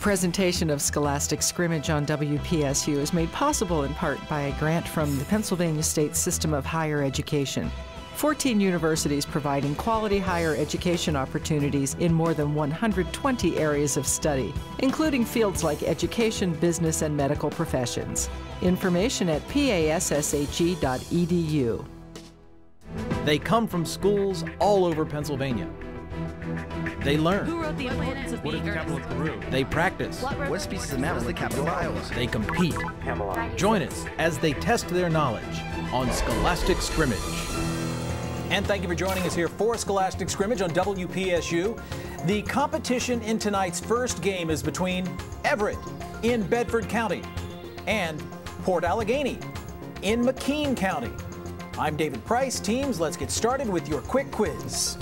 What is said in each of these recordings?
presentation of Scholastic Scrimmage on WPSU is made possible in part by a grant from the Pennsylvania State System of Higher Education. 14 universities providing quality higher education opportunities in more than 120 areas of study, including fields like education, business, and medical professions. Information at passhe.edu. They come from schools all over Pennsylvania. They learn. Who wrote the Atlantis of What is the capital of Peru? They practice. What species of mammal is the capital of Iowa? They compete. Join us as they test their knowledge on Scholastic Scrimmage. And thank you for joining us here for Scholastic Scrimmage on WPSU. The competition in tonight's first game is between Everett in Bedford County and Port Allegany in McKean County. I'm David Price. Teams, let's get started with your quick quiz.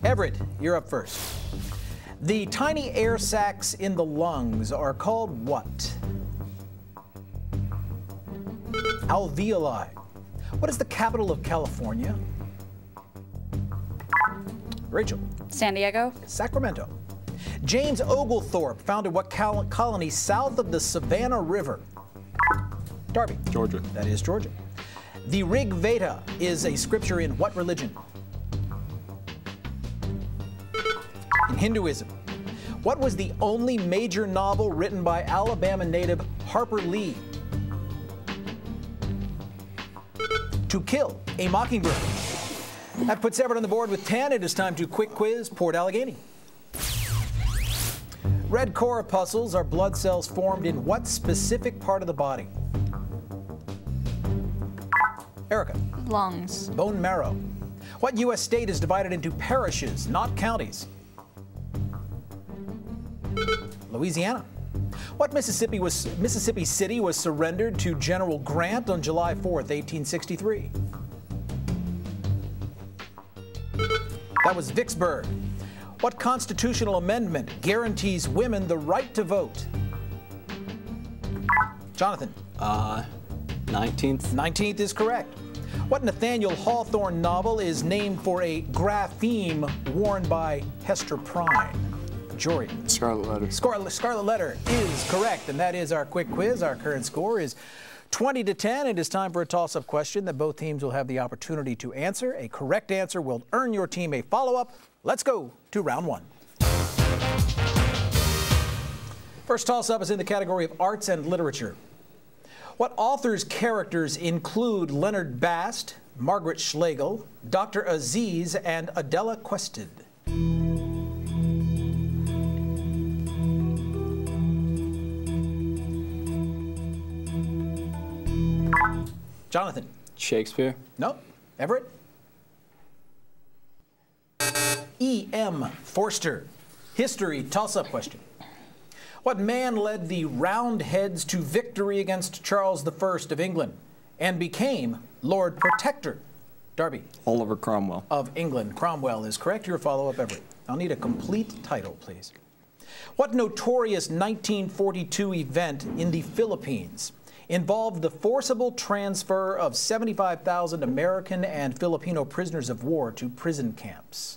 Everett, you're up first. The tiny air sacs in the lungs are called what? Alveoli. What is the capital of California? Rachel. San Diego. Sacramento. James Oglethorpe founded what colony south of the Savannah River? Darby. Georgia. That is Georgia. The Rig Veda is a scripture in what religion? In Hinduism. What was the only major novel written by Alabama native Harper Lee? To Kill a Mockingbird. That puts Everett on the board with 10. It is time to quick quiz Port Allegany. Red corpuscles are blood cells formed in what specific part of the body? Erika. Lungs. Bone marrow. What U.S. state is divided into parishes, not counties? Louisiana. What Mississippi city was surrendered to General Grant on July 4th, 1863? That was Vicksburg. What constitutional amendment guarantees women the right to vote? Jonathan. 19th. 19th is correct. What Nathaniel Hawthorne novel is named for a grapheme worn by Hester Prynne? Jory. Scarlet Letter. Scarlet Letter is correct, and that is our quick quiz. Our current score is 20-10. It is time for a toss-up question that both teams will have the opportunity to answer. A correct answer will earn your team a follow-up. Let's go to round one. First toss-up is in the category of arts and literature. What author's characters include Leonard Bast, Margaret Schlegel, Dr. Aziz, and Adela Quested? Jonathan. Shakespeare. No. Everett. E.M. Forster. History toss-up question. What man led the Roundheads to victory against Charles I of England and became Lord Protector? Darby. Oliver Cromwell. Of England. Cromwell is correct. Your follow-up, Everett. I'll need a complete title, please. What notorious 1942 event in the Philippines involved the forcible transfer of 75,000 American and Filipino prisoners of war to prison camps?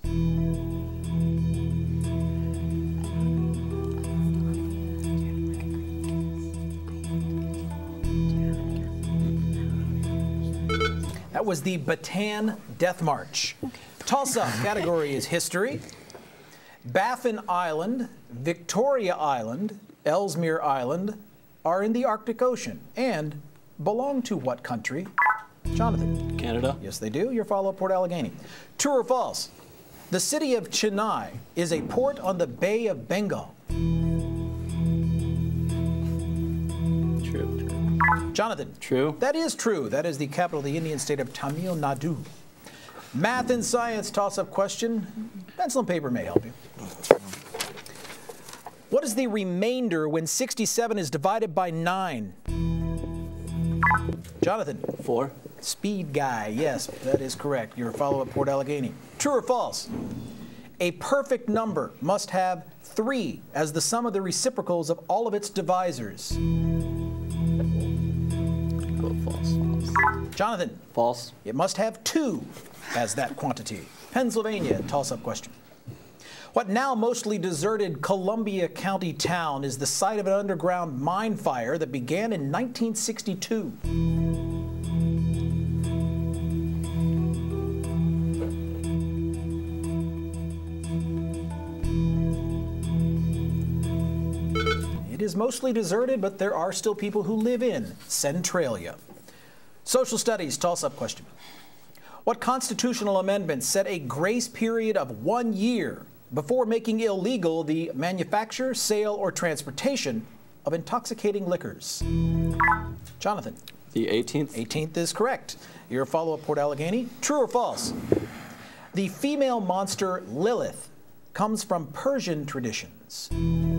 That was the Bataan Death March. Tulsa category is history. Baffin Island, Victoria Island, Ellesmere Island are in the Arctic Ocean and belong to what country? Jonathan. Canada. Yes, they do. Your follow-up, Port Allegany. True or false? The city of Chennai is a port on the Bay of Bengal. True. Jonathan. True. That is true. That is the capital of the Indian state of Tamil Nadu. Math and science toss-up question. Pencil and paper may help you. What is the remainder when 67 is divided by 9? Jonathan. 4. Speed guy. Yes, that is correct. Your follow-up, Port Allegany. True or false? A perfect number must have 3 as the sum of the reciprocals of all of its divisors. Go false. Jonathan. False. It must have 2 as that quantity. Pennsylvania, toss-up question. What now mostly deserted Columbia County town is the site of an underground mine fire that began in 1962? It is mostly deserted, but there are still people who live in Centralia. Social studies toss-up question. What constitutional amendment set a grace period of 1 year before making illegal the manufacture, sale, or transportation of intoxicating liquors? Jonathan. The 18th? 18th is correct. Your follow-up, Port Allegany. True or false? The female monster Lilith comes from Persian traditions.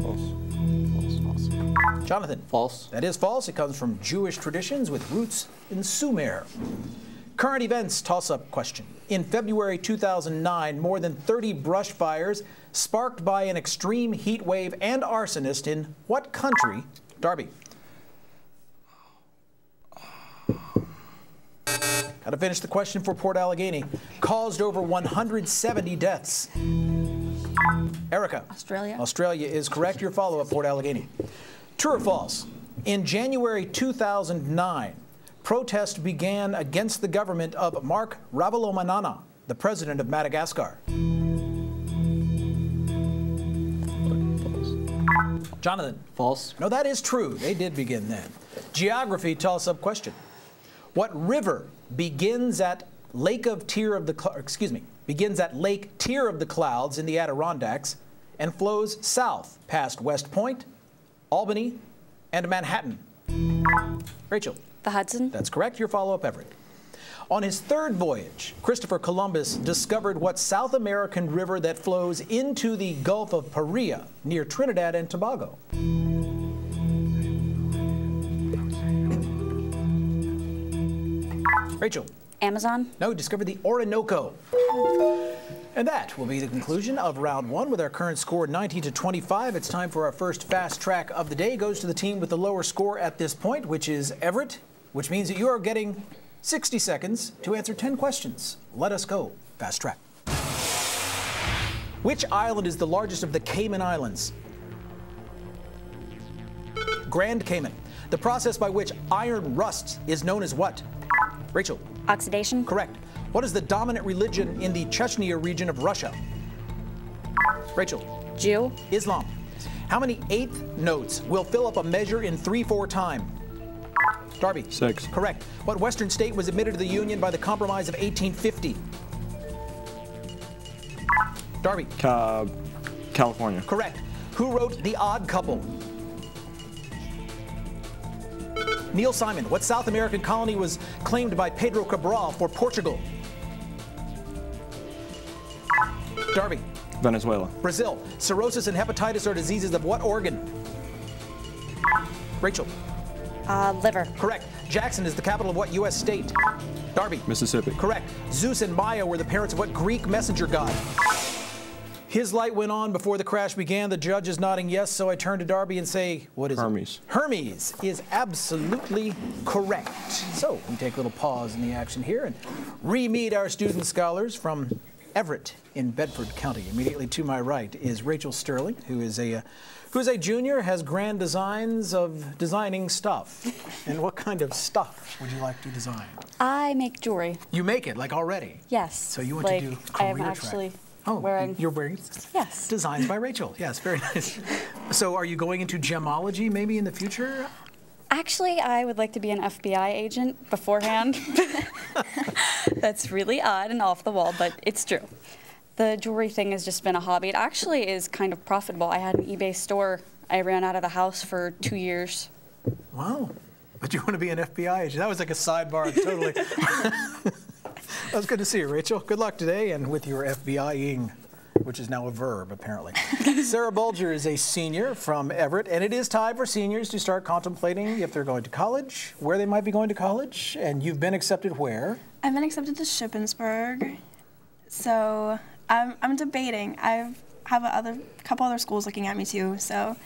False. Jonathan. False. That is false. It comes from Jewish traditions with roots in Sumer. Current events toss-up question. In February 2009, more than 30 brush fires sparked by an extreme heat wave and arsonist in what country? Darby. Got to finish the question for Port Allegany. Caused over 170 deaths. Erika. Australia. Australia is correct. Your follow-up, Port Allegany. True or false? In January 2009, protests began against the government of Marc Ravalomanana, the president of Madagascar. Jonathan. False. No, that is true. They did begin then. Geography toss-up question. What river begins at Lake Tier of the Clouds in the Adirondacks and flows south past West Point, Albany, and Manhattan? Rachel. The Hudson. That's correct. Your follow-up, Everett. On his third voyage, Christopher Columbus discovered what South American river that flows into the Gulf of Paria near Trinidad and Tobago? Rachel. Amazon. No, he discovered the Orinoco. And that will be the conclusion of round one with our current score 90-25. It's time for our first fast track of the day. It goes to the team with the lower score at this point, which is Everett, which means that you are getting 60 seconds to answer 10 questions. Let us go. Fast track. Which island is the largest of the Cayman Islands? Grand Cayman. The process by which iron rusts is known as what? Rachel. Oxidation. Correct. What is the dominant religion in the Chechnya region of Russia? Rachel. Jew. Islam. How many eighth notes will fill up a measure in 3/4 time? Darby. 6. Correct. What Western state was admitted to the Union by the Compromise of 1850? Darby. California. Correct. Who wrote The Odd Couple? Neil Simon. What South American colony was claimed by Pedro Cabral for Portugal? Darby. Venezuela. Brazil. Cirrhosis and hepatitis are diseases of what organ? Rachel. Liver. Correct. Jackson is the capital of what U.S. state? Darby. Mississippi. Correct. Zeus and Maya were the parents of what Greek messenger god? His light went on before the crash began. The judge is nodding yes, so I turn to Darby and say, what is Hermes. it? Hermes is absolutely correct. So we take a little pause in the action here and re-meet our student scholars from Everett in Bedford County. Immediately to my right is Rachael Stirling, who is a junior, has grand designs of designing stuff. And what kind of stuff would you like to design? I make jewelry. You make it, like already? Yes. So you want to do career I am track. actually Oh, wearing. you're wearing? Yes. Designs by Rachael. Yes, very nice. So are you going into gemology maybe in the future? Actually, I would like to be an FBI agent beforehand. That's really odd and off the wall, but it's true. The jewelry thing has just been a hobby. It actually is kind of profitable. I had an eBay store. I ran out of the house for 2 years. Wow. But you want to be an FBI agent? That was like a sidebar, totally. That was good to see you, Rachel. Good luck today and with your FBIing, which is now a verb, apparently. Sarah Bulger is a senior from Everett, and it is time for seniors to start contemplating if they're going to college, where they might be going to college, and you've been accepted where? I've been accepted to Shippensburg, so I'm debating. I have a couple other schools looking at me too, so.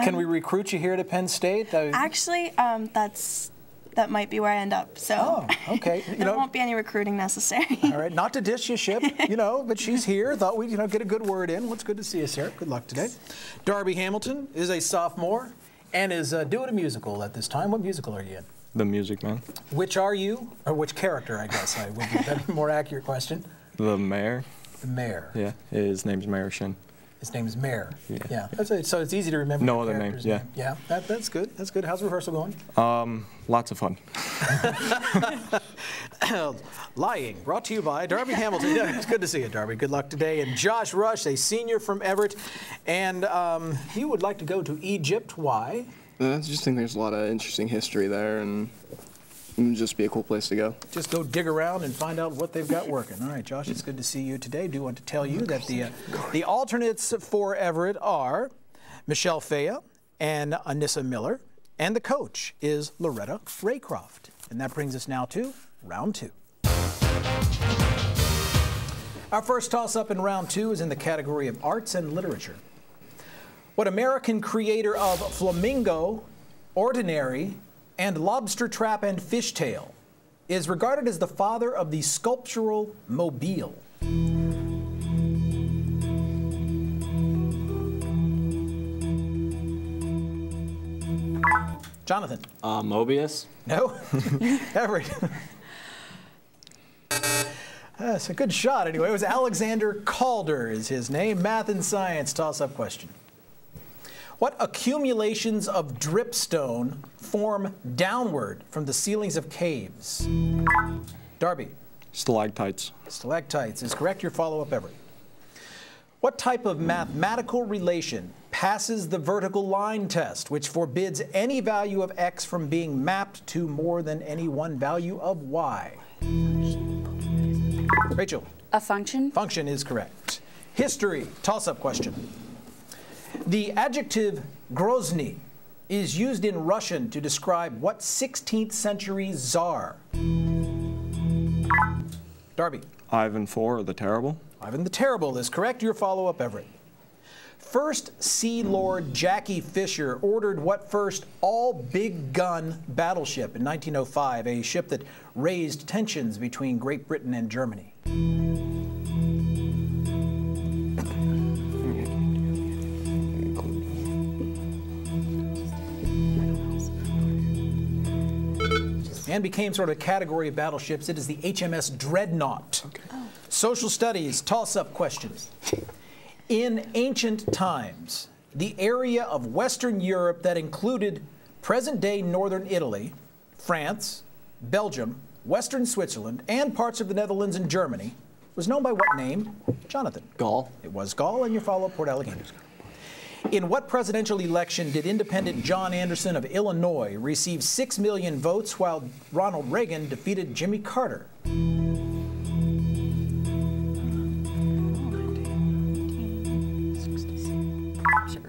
Can we recruit you here to Penn State? Actually, that's that might be where I end up. So okay. there won't be any recruiting necessary. All right, not to dish your ship, but she's here. Thought we'd, get a good word in. Well, it's good to see you, Sarah. Good luck today. Darby Hamilton is a sophomore and is doing a musical at this time. What musical are you in? The Music Man. Which are you? Or which character, I guess, would be a more accurate question. The mayor. The mayor. Yeah, his name's Mayor Shin. His name is Mayor. Yeah. So it's easy to remember. No the other name, character's yeah. Yeah, that's good. That's good. How's rehearsal going? Lots of fun. Lying, brought to you by Darby Hamilton. Yeah, it's good to see you, Darby. Good luck today. And Josh Rush, a senior from Everett, and he would like to go to Egypt. Why? I just think there's a lot of interesting history there, and it would just be a cool place to go. Just go dig around and find out what they've got working. All right, Josh, it's good to see you today. I do want to tell you that the alternates for Everett are Michelle Faya and Anissa Miller, and the coach is Loretta Raycroft. And that brings us now to round 2. Our first toss-up in round 2 is in the category of arts and literature. What American creator of Flamingo, Ordinary, and Lobster Trap and Fishtail is regarded as the father of the sculptural mobile? Jonathan? Mobius. No? Everett? That's a good shot anyway. It was Alexander Calder is his name. Math and science toss-up question. What accumulations of dripstone form downward from the ceilings of caves? Darby? Stalactites. Stalactites is correct. Your follow-up, Everett. What type of mathematical relation passes the vertical line test, which forbids any value of x from being mapped to more than any one value of y? Rachel? A function? Function is correct. History, toss-up question. The adjective Grozny is used in Russian to describe what 16th century czar? Darby? Ivan IV, the Terrible. Ivan the Terrible is correct. Your follow-up, Everett. First Sea Lord Jackie Fisher ordered what first all-big gun battleship in 1905, a ship that raised tensions between Great Britain and Germany? And became sort of a category of battleships. It is the HMS Dreadnought. Okay. Social studies, toss-up questions. In ancient times, the area of Western Europe that included present-day northern Italy, France, Belgium, Western Switzerland, and parts of the Netherlands and Germany was known by what name? Jonathan? Gaul. It was Gaul, and your follow-up, Port Allegany. In what presidential election did independent John Anderson of Illinois receive 6 million votes while Ronald Reagan defeated Jimmy Carter?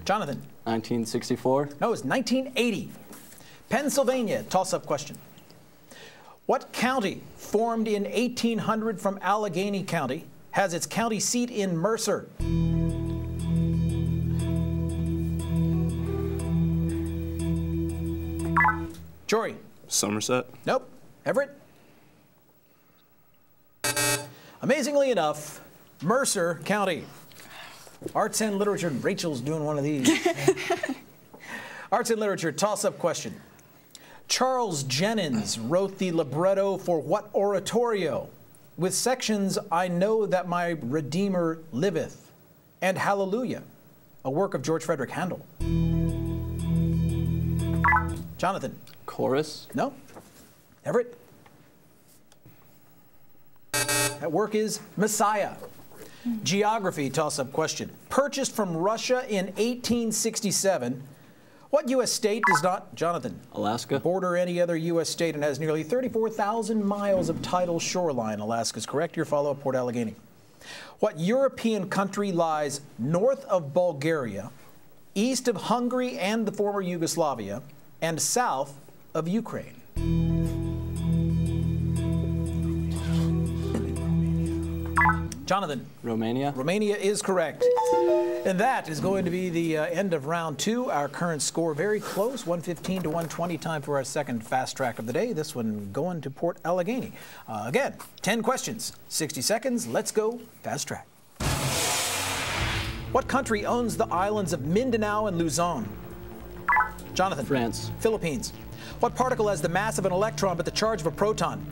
Jonathan? 1964. No, it's 1980. Pennsylvania, toss-up question. What county, formed in 1800 from Allegany County, has its county seat in Mercer? Jory? Somerset. Nope. Everett? Amazingly enough, Mercer County. Arts and literature. Rachel's doing one of these. Arts and literature, toss-up question. Charles Jennens wrote the libretto for what oratorio, with sections I Know That My Redeemer Liveth and Hallelujah, a work of George Frederick Handel? Jonathan? Chorus. No. Everett? That work is Messiah. Geography, toss-up question. Purchased from Russia in 1867, what U.S. state does not, Jonathan? Alaska. Border any other U.S. state and has nearly 34,000 miles of tidal shoreline? Alaska's correct. Your follow-up, Port Allegany. What European country lies north of Bulgaria, east of Hungary and the former Yugoslavia, and south of Ukraine? Jonathan. Romania. Romania is correct. And that is going to be the end of round 2. Our current score very close, 115 to 120. Time for our second fast track of the day. This one going to Port Allegany. Again, 10 questions, 60 seconds. Let's go fast track. What country owns the islands of Mindanao and Luzon? Jonathan. France. Philippines. What particle has the mass of an electron but the charge of a proton?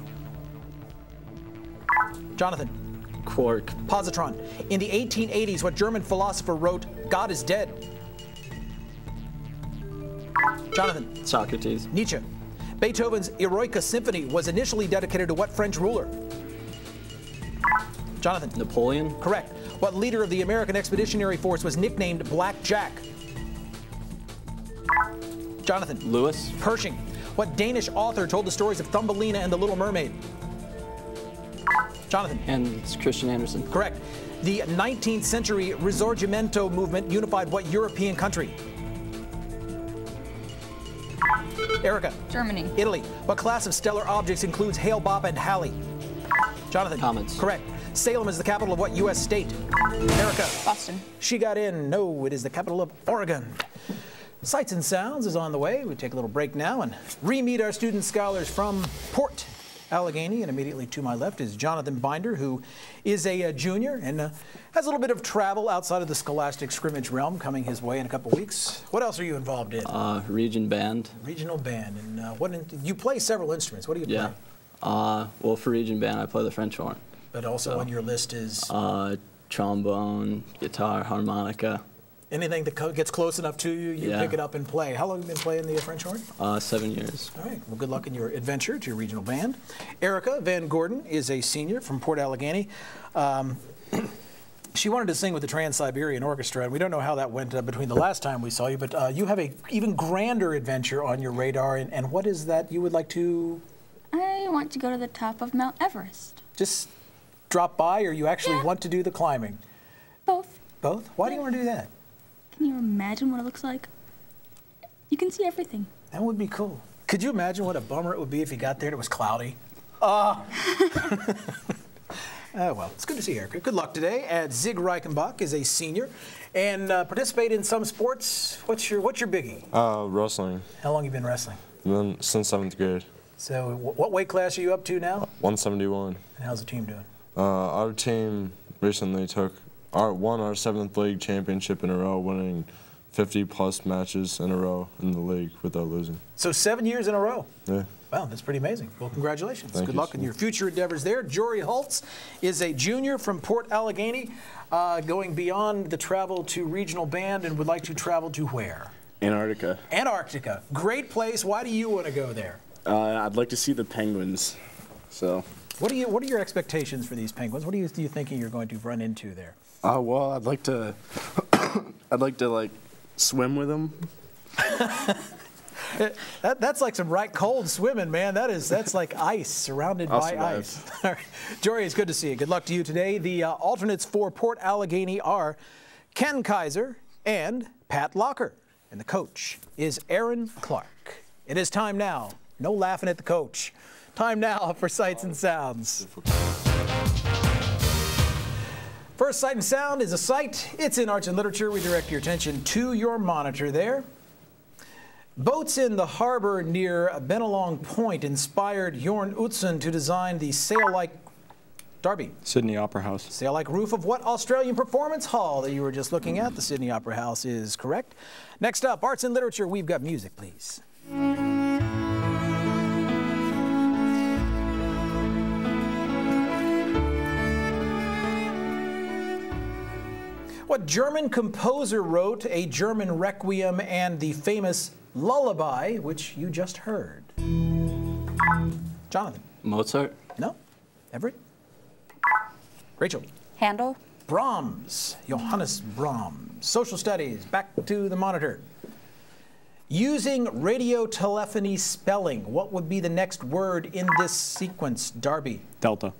Jonathan. Quark. Positron. In the 1880s, what German philosopher wrote, "God is dead"? Jonathan. Socrates. Nietzsche. Beethoven's Erika Symphony was initially dedicated to what French ruler? Jonathan. Napoleon. Correct. What leader of the American Expeditionary Force was nicknamed Black Jack? Jonathan. Lewis. Pershing. What Danish author told the stories of Thumbelina and the Little Mermaid? Jonathan. And it's Christian Andersen. Correct. The 19th century Risorgimento movement unified what European country? Erika. Germany. Italy. What class of stellar objects includes Hale, Bopp, and Halley? Jonathan. Comets. Correct. Salem is the capital of what U.S. state? Erika. Boston. She got in. No, it is the capital of Oregon. Sights and Sounds is on the way. We take a little break now and re-meet our student scholars from Port Allegany. And immediately to my left is Jonathan Binder, who is a junior and has a little bit of travel outside of the Scholastic Scrimmage realm coming his way in a couple weeks. What else are you involved in? Region band. Regional band. And you play several instruments. What do you play? Yeah. Well, for region band, I play the French horn. But also on your list is? Trombone, guitar, harmonica. Anything that gets close enough to you, you pick it up and play. How long have you been playing the French horn? 7 years. All right. Well, good luck in your adventure to your regional band. Erika Van Gorden is a senior from Port Allegany. She wanted to sing with the Trans-Siberian Orchestra, and we don't know how that went between the last time we saw you, but you have a even grander adventure on your radar, and what is that you would like to? I want to go to the top of Mount Everest. Just drop by, or you actually want to do the climbing? Both. Both? Why do you want to do that? Can you imagine what it looks like? You can see everything. That would be cool. Could you imagine what a bummer it would be if you got there and it was cloudy? Oh, well, it's good to see Erika. Good luck today. And Zig Reichenbach is a senior and participate in some sports. What's your biggie? Wrestling. How long have you been wrestling? Since 7th grade. So what weight class are you up to now? 171. And how's the team doing? Our team recently won our 7th league championship in a row, winning 50-plus matches in a row in the league without losing. So 7 years in a row? Yeah. Wow, that's pretty amazing. Well, congratulations. Thank Good you, luck in your future endeavors there. Jory Holtz is a junior from Port Allegany, going beyond the travel to regional band and would like to travel to where? Antarctica. Antarctica. Great place. Why do you want to go there? I'd like to see the penguins. So. What are your expectations for these penguins? What are you thinking you're going to run into there? Well, I'd like to like swim with them. That's like some right cold swimming, man. That's like ice, surrounded by ice. All right. Jory, it's good to see you. Good luck to you today. The alternates for Port Allegany are Ken Kaiser and Pat Locker. And the coach is Aaron Clark. It is time now. No laughing at the coach. Time now for Sights and Sounds. First Sight and Sound is a sight. It's in arts and literature. We direct your attention to your monitor there. Boats in the harbor near Benelong Point inspired Jorn Utzon to design the sail-like Darby. Sydney Opera House. Sail-like roof of what Australian performance hall that you were just looking at? The Sydney Opera House is correct. Next up, arts and literature. We've got music, please. What German composer wrote a German requiem and the famous lullaby, which you just heard? Jonathan. Mozart. No. Everett. Rachel. Handel. Brahms. Johannes Brahms. Social studies. Back to the monitor. Using radiotelephony spelling, what would be the next word in this sequence, Darby? Delta.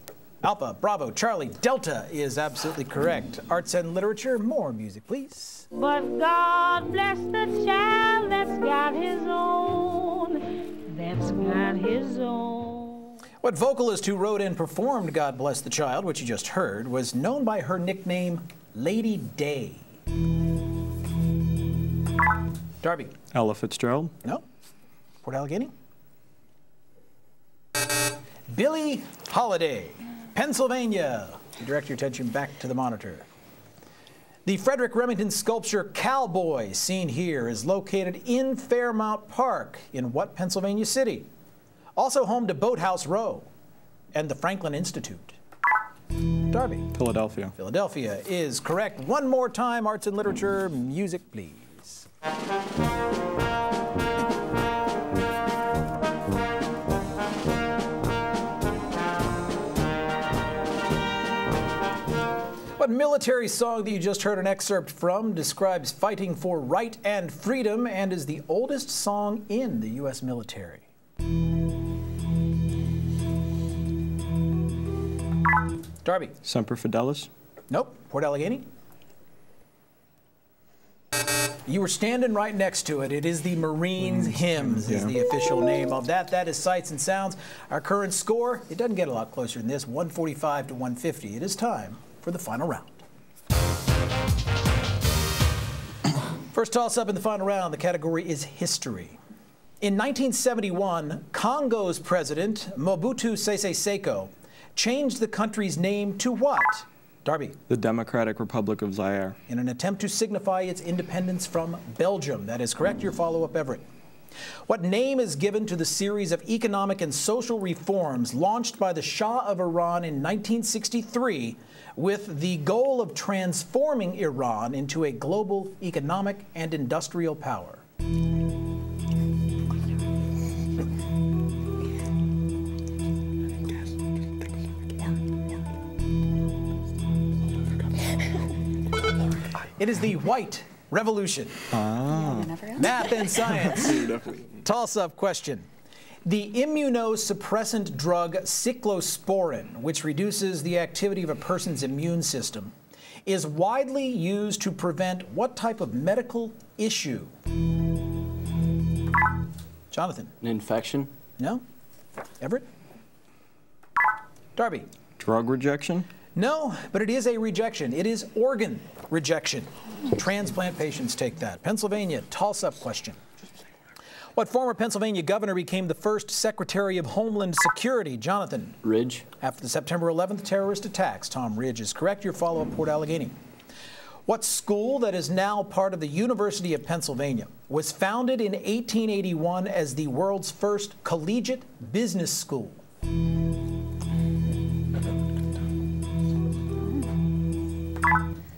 Alpha, Bravo, Charlie, Delta is absolutely correct. Arts and literature, more music, please. But God bless the child that's got his own, that's got his own. What vocalist who wrote and performed God Bless the Child, which you just heard, was known by her nickname Lady Day? Darby. Ella Fitzgerald. No. Port Allegany. Billie Holiday, Pennsylvania. Direct your attention back to the monitor. The Frederick Remington sculpture Cowboy, seen here, is located in Fairmount Park in what Pennsylvania city? Also home to Boathouse Row and the Franklin Institute. Darby. Philadelphia. Philadelphia is correct. One more time, arts and literature, music, please. What military song that you just heard an excerpt from describes fighting for right and freedom and is the oldest song in the U.S. military? Darby. Semper Fidelis. Nope. Port Allegany. You were standing right next to it. It is the Marines Hymns is the official name of that. That is Sights and Sounds. Our current score, it doesn't get a lot closer than this, 145 to 150. It is time for the final round. First toss-up in the final round, the category is history. In 1971, Congo's president, Mobutu Sese Seko, changed the country's name to what? Darby. The Democratic Republic of Zaire. In an attempt to signify its independence from Belgium. That is correct. Your follow-up, Everett. What name is given to the series of economic and social reforms launched by the Shah of Iran in 1963 with the goal of transforming Iran into a global economic and industrial power? It is the White Revolution. Math and science. Toss-up question. The immunosuppressant drug cyclosporin, which reduces the activity of a person's immune system, is widely used to prevent what type of medical issue? Jonathan. An infection? No. Everett? Darby. Drug rejection? No, but it is a rejection. It is organ rejection. Transplant patients take that. Pennsylvania, toss-up question. What former Pennsylvania governor became the first Secretary of Homeland Security? Jonathan. Ridge. After the September 11th terrorist attacks, Tom Ridge is correct. Your follow-up, Port Allegany. What school that is now part of the University of Pennsylvania was founded in 1881 as the world's first collegiate business school?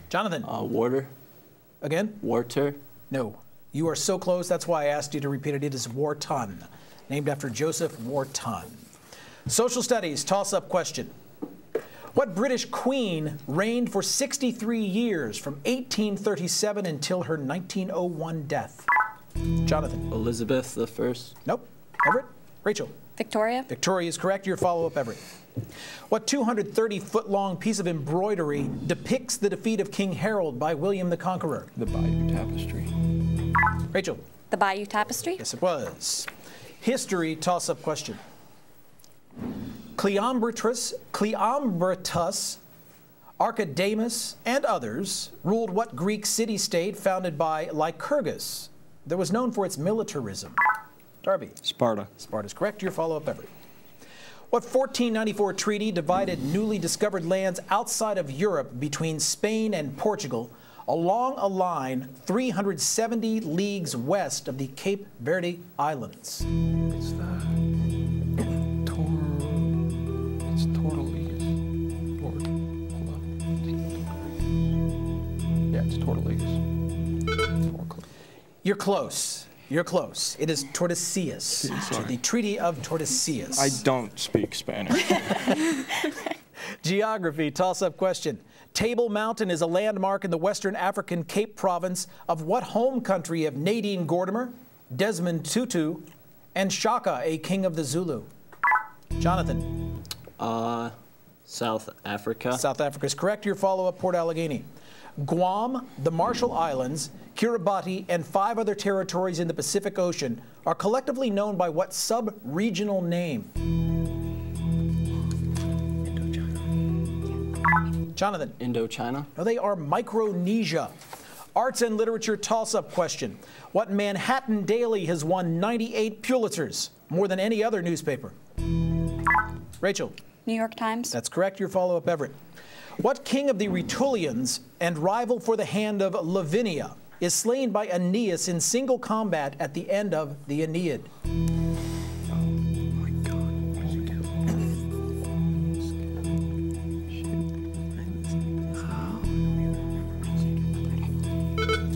Jonathan. Warder. Again? Warter. No. You are so close, that's why I asked you to repeat it. It is Wharton, named after Joseph Wharton. Social studies, toss-up question. What British queen reigned for 63 years from 1837 until her 1901 death? Jonathan. Elizabeth I. Nope. Everett. Rachel. Victoria. Victoria is correct. Your follow-up, Everett. What 230-foot-long piece of embroidery depicts the defeat of King Harold by William the Conqueror? The Bayeux Tapestry. Rachel. The Bayeux Tapestry. Yes, it was. History toss-up question. Cleombrotus, Archidamus, and others ruled what Greek city-state founded by Lycurgus that was known for its militarism? Darby. Sparta. Sparta is correct. Your follow-up, Everett. What 1494 treaty divided newly discovered lands outside of Europe between Spain and Portugal along a line 370 leagues west of the Cape Verde Islands? It's the Tordesillas. Yeah, it's Tordesillas. You're close. You're close. It is Tordesillas. The Treaty of Tordesillas. I don't speak Spanish. Geography, toss-up question. Table Mountain is a landmark in the Western African Cape Province of what home country of Nadine Gordimer, Desmond Tutu, and Shaka, a king of the Zulu? Jonathan. South Africa. South Africa is correct. Your follow-up, Port Allegany. Guam, the Marshall Islands, Kiribati, and 5 other territories in the Pacific Ocean are collectively known by what sub-regional name? Jonathan. Indochina. No, they are Micronesia. Arts and literature toss-up question. What Manhattan daily has won 98 Pulitzers, more than any other newspaper? Rachel. New York Times. That's correct. Your follow-up, Everett. What king of the Rutulians and rival for the hand of Lavinia is slain by Aeneas in single combat at the end of the Aeneid?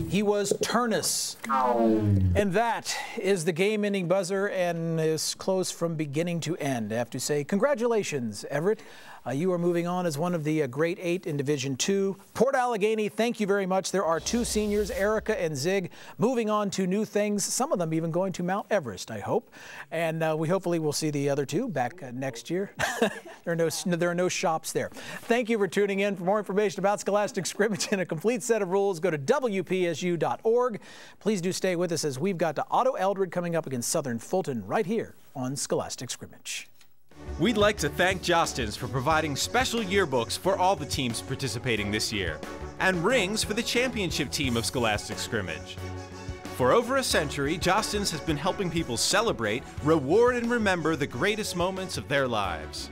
He was Turnus. And that is the game-ending buzzer and is close from beginning to end. I have to say, congratulations, Everett. You are moving on as one of the Great Eight in Division II. Port Allegany, thank you very much. There are two seniors, Erika and Zig, moving on to new things, some of them even going to Mount Everest, I hope. And we hopefully will see the other two back next year. There are no shops there. Thank you for tuning in. For more information about Scholastic Scrimmage and a complete set of rules, go to wpsu.org. Please do stay with us as we've got Otto Eldred coming up against Southern Fulton right here on Scholastic Scrimmage. We'd like to thank Jostens for providing special yearbooks for all the teams participating this year, and rings for the championship team of Scholastic Scrimmage. For over a century, Jostens has been helping people celebrate, reward, and remember the greatest moments of their lives.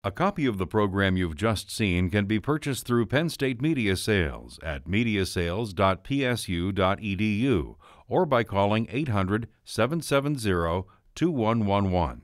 A copy of the program you've just seen can be purchased through Penn State Media Sales at mediasales.psu.edu or by calling 800-770-2111.